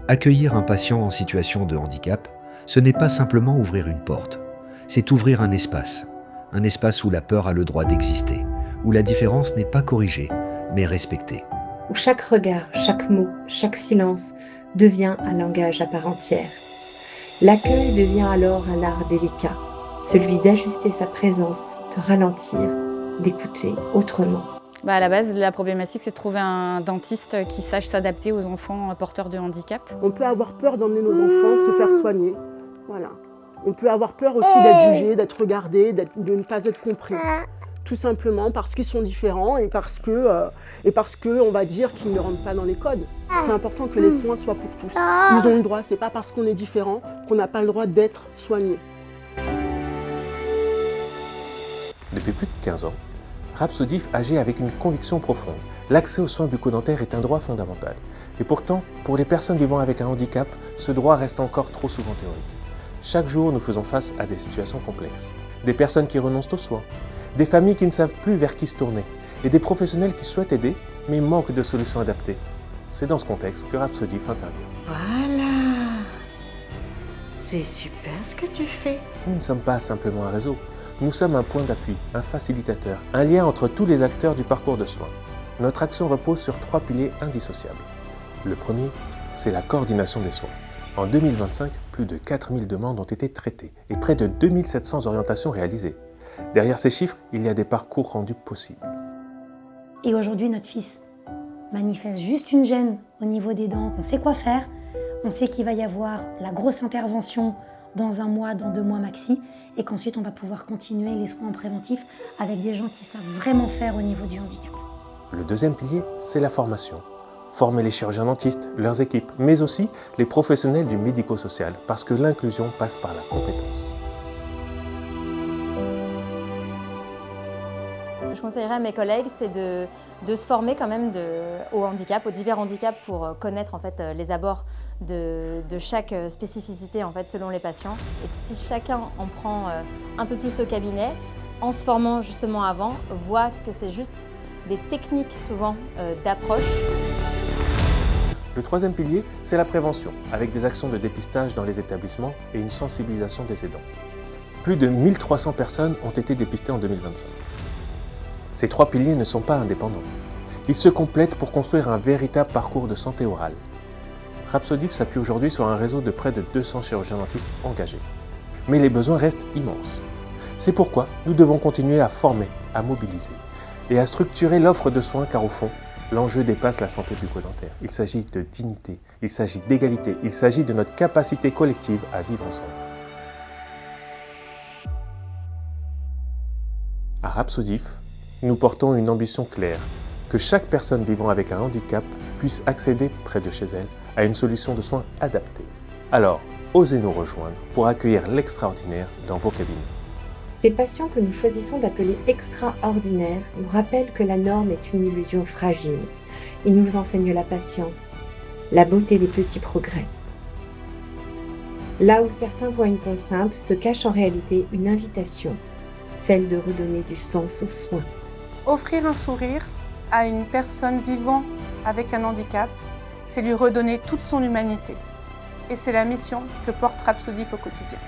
Accueillir un patient en situation de handicap, ce n'est pas simplement ouvrir une porte, c'est ouvrir un espace où la peur a le droit d'exister, où la différence n'est pas corrigée, mais respectée. Où chaque regard, chaque mot, chaque silence devient un langage à part entière. L'accueil devient alors un art délicat, celui d'ajuster sa présence, de ralentir, d'écouter autrement. À la base, la problématique, c'est de trouver un dentiste qui sache s'adapter aux enfants porteurs de handicap. On peut avoir peur d'emmener nos enfants se faire soigner. Voilà. On peut avoir peur aussi d'être jugé, d'être regardé, de ne pas être compris. Tout simplement parce qu'ils sont différents et parce que on va dire qu'ils ne rentrent pas dans les codes. C'est important que les soins soient pour tous. Ils ont le droit, c'est pas parce qu'on est différent qu'on n'a pas le droit d'être soigné. Depuis plus de 15 ans, Rhapsodif agit avec une conviction profonde. L'accès aux soins bucco-dentaires est un droit fondamental. Et pourtant, pour les personnes vivant avec un handicap, ce droit reste encore trop souvent théorique. Chaque jour, nous faisons face à des situations complexes. Des personnes qui renoncent aux soins, des familles qui ne savent plus vers qui se tourner, et des professionnels qui souhaitent aider, mais manquent de solutions adaptées. C'est dans ce contexte que Rhapsodif intervient. Voilà. C'est super ce que tu fais. Nous ne sommes pas simplement un réseau. Nous sommes un point d'appui, un facilitateur, un lien entre tous les acteurs du parcours de soins. Notre action repose sur 3 piliers indissociables. Le premier, c'est la coordination des soins. En 2025, plus de 4000 demandes ont été traitées et près de 2700 orientations réalisées. Derrière ces chiffres, il y a des parcours rendus possibles. Et aujourd'hui, notre fils manifeste juste une gêne au niveau des dents. On sait quoi faire, on sait qu'il va y avoir la grosse intervention dans 1 mois, dans 2 mois maxi, et qu'ensuite on va pouvoir continuer les soins préventifs avec des gens qui savent vraiment faire au niveau du handicap. Le deuxième pilier, c'est la formation. Former les chirurgiens dentistes, leurs équipes, mais aussi les professionnels du médico-social, parce que l'inclusion passe par la compétence. Je conseillerais à mes collègues, c'est de se former quand même au handicap, aux divers handicaps, pour connaître en fait les abords de chaque spécificité en fait, selon les patients. Et que si chacun en prend un peu plus au cabinet, en se formant justement avant, voit que c'est juste des techniques souvent d'approche. Le troisième pilier, c'est la prévention, avec des actions de dépistage dans les établissements et une sensibilisation des aidants. Plus de 1300 personnes ont été dépistées en 2025. Ces 3 piliers ne sont pas indépendants. Ils se complètent pour construire un véritable parcours de santé orale. Rhapsodif s'appuie aujourd'hui sur un réseau de près de 200 chirurgiens dentistes engagés. Mais les besoins restent immenses. C'est pourquoi nous devons continuer à former, à mobiliser et à structurer l'offre de soins, car au fond, l'enjeu dépasse la santé bucco-dentaire. Il s'agit de dignité, il s'agit d'égalité, il s'agit de notre capacité collective à vivre ensemble. À Rhapsodif, nous portons une ambition claire, que chaque personne vivant avec un handicap puisse accéder près de chez elle à une solution de soins adaptée. Alors, osez nous rejoindre pour accueillir l'extraordinaire dans vos cabinets. Ces patients que nous choisissons d'appeler extraordinaires nous rappellent que la norme est une illusion fragile. Ils nous enseignent la patience, la beauté des petits progrès. Là où certains voient une contrainte, se cache en réalité une invitation, celle de redonner du sens aux soins. Offrir un sourire à une personne vivant avec un handicap, c'est lui redonner toute son humanité. Et c'est la mission que porte Rhapsodif au quotidien.